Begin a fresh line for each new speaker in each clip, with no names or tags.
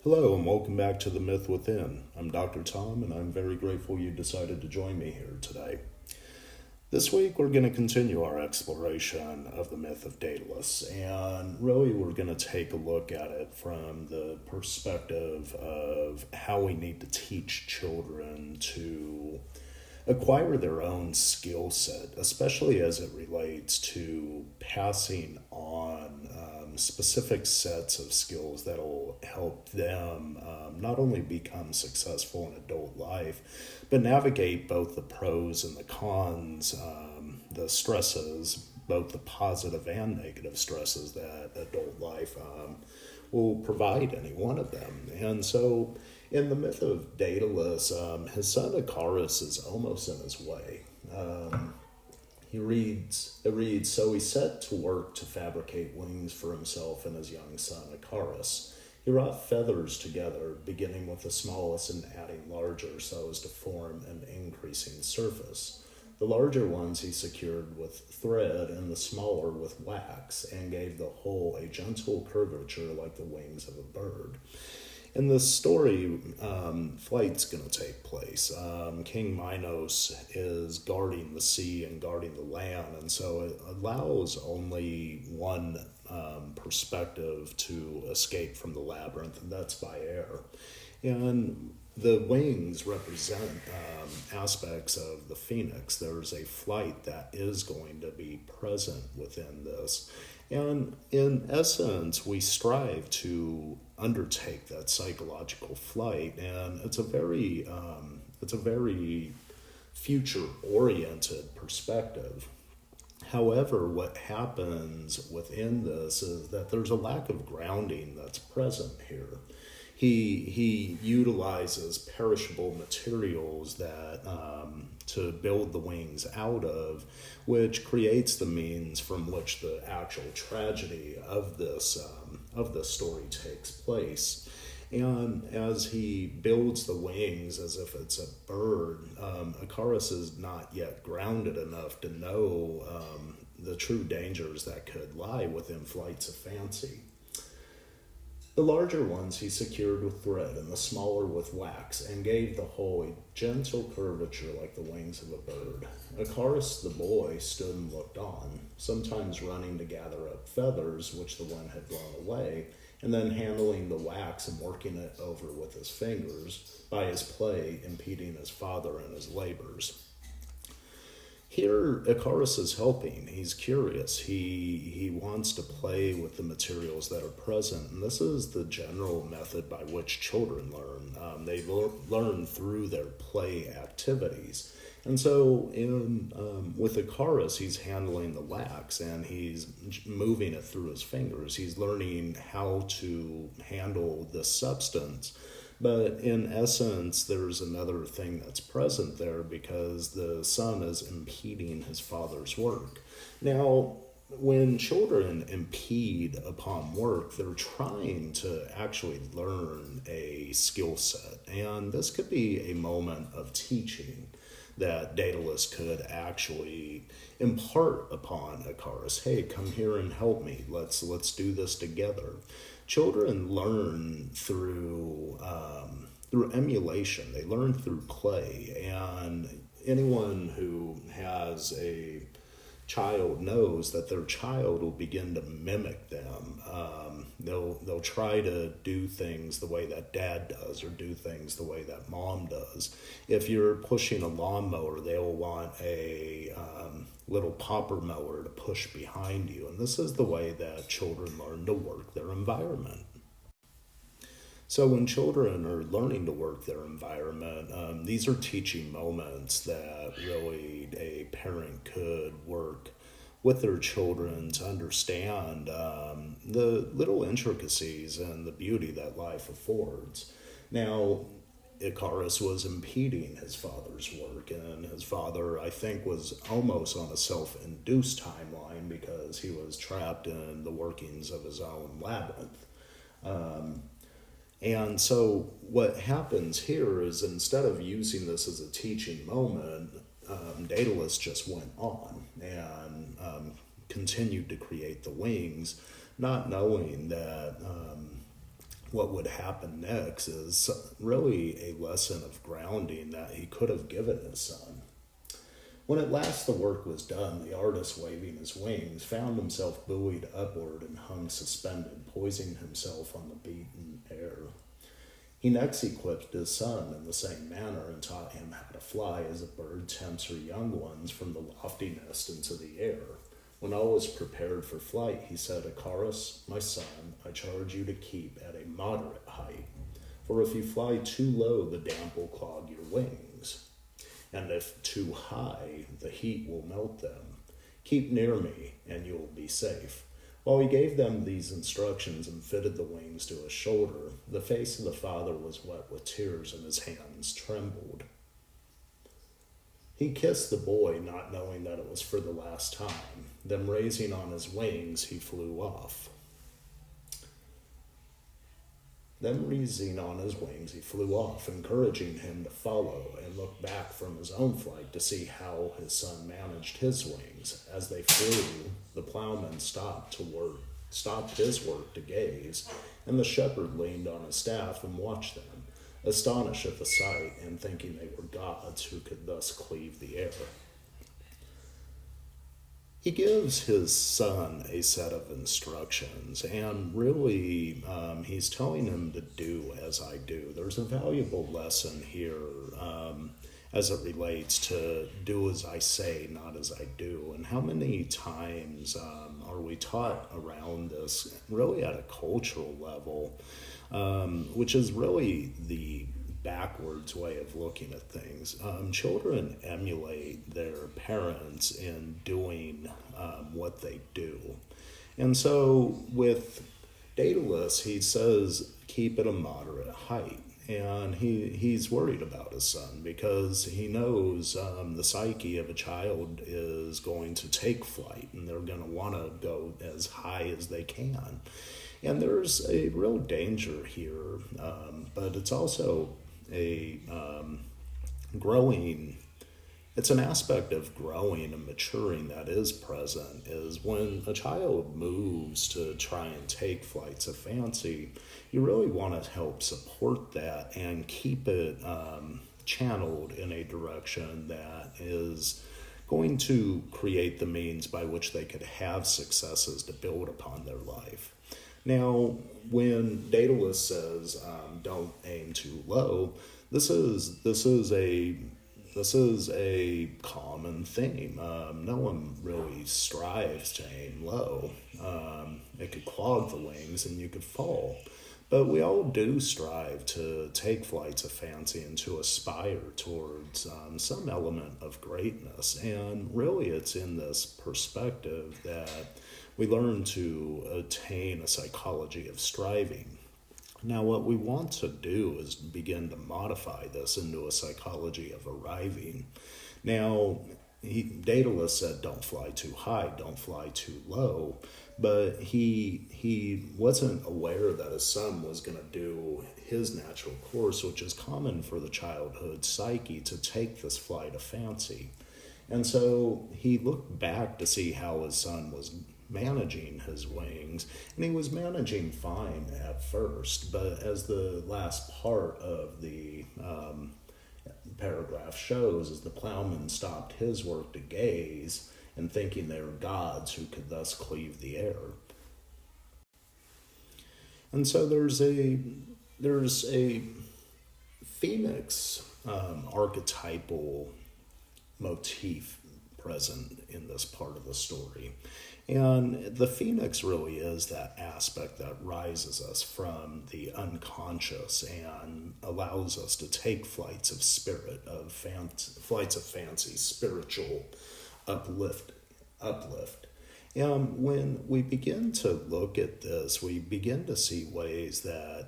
Hello and welcome back to The Myth Within. I'm Dr. Tom and I'm very grateful you decided to join me here today. This week we're going to continue our exploration of the Myth of Daedalus, and really we're going to take a look at it from the perspective of how we need to teach children to acquire their own skill set, especially as it relates to passing on specific sets of skills that'll help them not only become successful in adult life, but navigate both the pros and the cons, the stresses, both the positive and negative stresses that adult life will provide any one of them. And so, in the myth of Daedalus, his son Icarus is almost in his way. It reads, so he set to work to fabricate wings for himself and his young son Icarus. He wrought feathers together, beginning with the smallest and adding larger so as to form an increasing surface. The larger ones he secured with thread and the smaller with wax, and gave the whole a gentle curvature like the wings of a bird. In this story, flight's going to take place. King Minos is guarding the sea and guarding the land, and so it allows only one perspective to escape from the labyrinth, and that's by air. And the wings represent aspects of the phoenix. There's a flight that is going to be present within this. And in essence, we strive to undertake that psychological flight, and it's a very future-oriented perspective. However, what happens within this is that there's a lack of grounding that's present here. He utilizes perishable materials that to build the wings out of, which creates the means from which the actual tragedy of this story takes place. And as he builds the wings as if it's a bird, Icarus is not yet grounded enough to know the true dangers that could lie within flights of fancy. The larger ones he secured with thread and the smaller with wax, and gave the whole a gentle curvature like the wings of a bird. Icarus the boy stood and looked on, sometimes running to gather up feathers which the wind had blown away, and then handling the wax and working it over with his fingers, by his play impeding his father in his labors. Here, Icarus is helping. He's curious. He wants to play with the materials that are present. And this is the general method by which children learn. They learn through their play activities. And so with Icarus, he's handling the wax and he's moving it through his fingers. He's learning how to handle the substance. But in essence, there's another thing that's present there because the son is impeding his father's work. Now, when children impede upon work, they're trying to actually learn a skill set. And this could be a moment of teaching that Daedalus could actually impart upon Icarus. Hey, come here and help me. Let's do this together. Children learn through emulation. They learn through play, and anyone who has a child knows that their child will begin to mimic them. They'll try to do things the way that dad does or do things the way that mom does. If you're pushing a lawnmower, they'll want a little popper mower to push behind you. And this is the way that children learn to work their environment. So when children are learning to work their environment, these are teaching moments that really a parent could work with their children to understand the little intricacies and the beauty that life affords. Now, Icarus was impeding his father's work, and his father, I think, was almost on a self-induced timeline because he was trapped in the workings of his own labyrinth. And so what happens here is instead of using this as a teaching moment, Daedalus just went on and continued to create the wings, not knowing that what would happen next is really a lesson of grounding that he could have given his son. When at last the work was done, the artist, waving his wings, found himself buoyed upward and hung suspended, poising himself on the beaten air. He next equipped his son in the same manner and taught him how to fly as a bird tempts her young ones from the lofty nest into the air. When all was prepared for flight, he said, "Icarus, my son, I charge you to keep at a moderate height, for if you fly too low, the damp will clog your wings, and if too high, the heat will melt them. Keep near me, and you will be safe." While he gave them these instructions and fitted the wings to his shoulder, the face of the father was wet with tears and his hands trembled. He kissed the boy, not knowing that it was for the last time. Then raising on his wings, he flew off. Encouraging him to follow and look back from his own flight to see how his son managed his wings. As they flew, the plowman stopped his work to gaze, and the shepherd leaned on his staff and watched them, astonished at the sight and thinking they were gods who could thus cleave the air. He gives his son a set of instructions, and really he's telling him to do as I do. There's a valuable lesson here as it relates to do as I say, not as I do. And how many times are we taught around this, really at a cultural level, which is really the backwards way of looking at things. Children emulate their parents in doing what they do. And so with Daedalus, he says, keep at a moderate height. And he's worried about his son because he knows the psyche of a child is going to take flight and they're going to want to go as high as they can. And there's a real danger here, but it's also it's an aspect of growing and maturing that is present, is when a child moves to try and take flights of fancy, you really want to help support that and keep it channeled in a direction that is going to create the means by which they could have successes to build upon their life. Now, when Daedalus says, "Don't aim too low," this is a common theme. No one really strives to aim low. It could clog the wings and you could fall. But we all do strive to take flights of fancy and to aspire towards some element of greatness. And really, it's in this perspective that we learn to attain a psychology of striving. Now, what we want to do is begin to modify this into a psychology of arriving. Now, Daedalus said, don't fly too high, don't fly too low, but he wasn't aware that his son was going to do his natural course, which is common for the childhood psyche to take this flight of fancy. And so he looked back to see how his son was managing his wings, and he was managing fine at first, but as the last part of the paragraph shows, as the plowman stopped his work to gaze and thinking they were gods who could thus cleave the air. And so there's a phoenix archetypal motif present in this part of the story. And the phoenix really is that aspect that rises us from the unconscious and allows us to take flights of spirit, flights of fancy, spiritual uplift. And when we begin to look at this, we begin to see ways that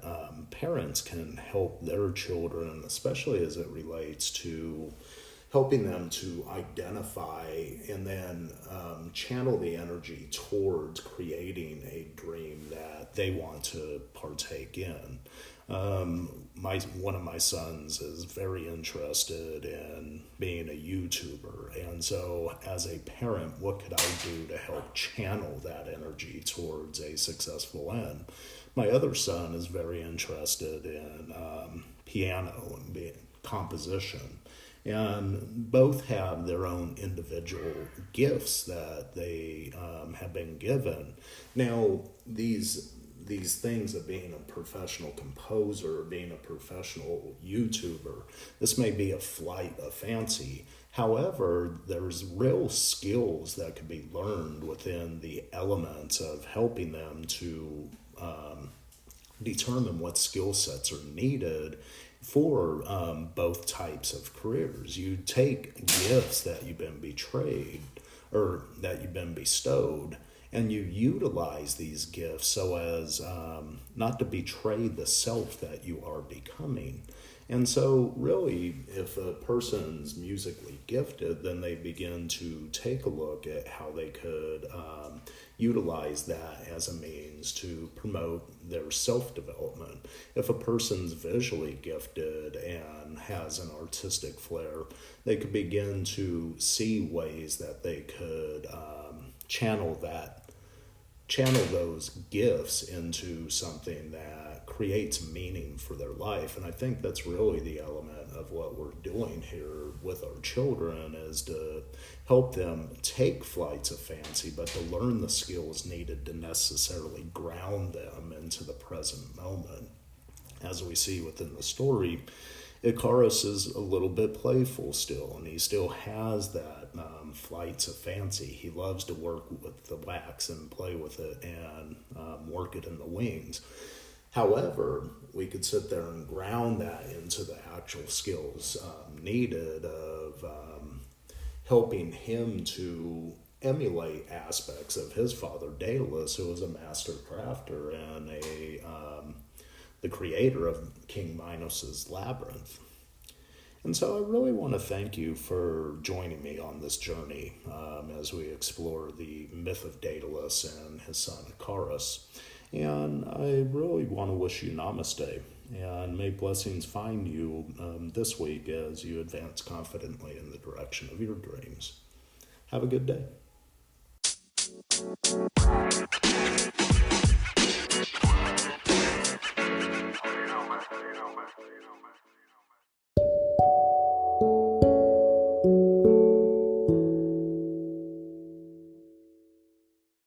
parents can help their children, especially as it relates to helping them to identify and then channel the energy towards creating a dream that they want to partake in. One of my sons is very interested in being a YouTuber, and so as a parent, what could I do to help channel that energy towards a successful end? My other son is very interested in piano and composition. And both have their own individual gifts that they have been given. Now, these things of being a professional composer, being a professional YouTuber, this may be a flight of fancy. However, there's real skills that could be learned within the elements of helping them to determine what skill sets are needed for both types of careers. You take gifts that you've been betrayed or that you've been bestowed, and you utilize these gifts so as not to betray the self that you are becoming. And so, really, if a person's musically gifted, then they begin to take a look at how they could utilize that as a means to promote their self-development. If a person's visually gifted and has an artistic flair, they could begin to see ways that they could channel those gifts into something that creates meaning for their life. And I think that's really the element of what we're doing here with our children, is to help them take flights of fancy, but to learn the skills needed to necessarily ground them into the present moment. As we see within the story, Icarus is a little bit playful still, and he still has that flights of fancy. He loves to work with the wax and play with it and work it in the wings. However, we could sit there and ground that into the actual skills needed of helping him to emulate aspects of his father, Daedalus, who was a master crafter and the creator of King Minos's labyrinth. And so I really want to thank you for joining me on this journey as we explore the myth of Daedalus and his son Icarus. And I really want to wish you namaste, and may blessings find you this week as you advance confidently in the direction of your dreams. Have a good day.